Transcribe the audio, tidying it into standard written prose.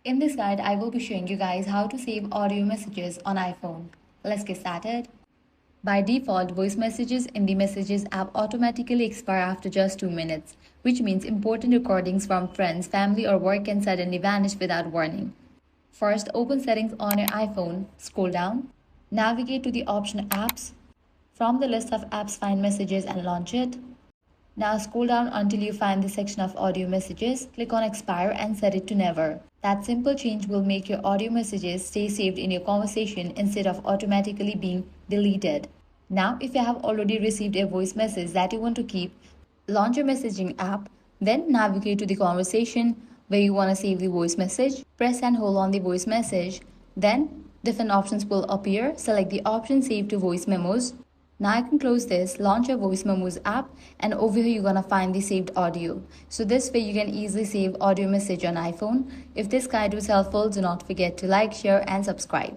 In this guide, I will be showing you guys how to save audio messages on iPhone. Let's get started. By default, voice messages in the Messages app automatically expire after just 2 minutes, which means important recordings from friends, family, or work can suddenly vanish without warning. First, open Settings on your iPhone, scroll down, navigate to the option Apps. From the list of apps, find Messages and launch it. Now scroll down until you find the section of audio messages, click on expire and set it to never. That simple change will make your audio messages stay saved in your conversation instead of automatically being deleted. Now if you have already received a voice message that you want to keep, launch your messaging app, then navigate to the conversation where you want to save the voice message, press and hold on the voice message, then different options will appear, select the option Save to Voice Memos. Now I can close this, launch your Voice Memos app, and over here you're gonna find the saved audio. So this way you can easily save audio message on iPhone. If this guide was helpful, do not forget to like, share and subscribe.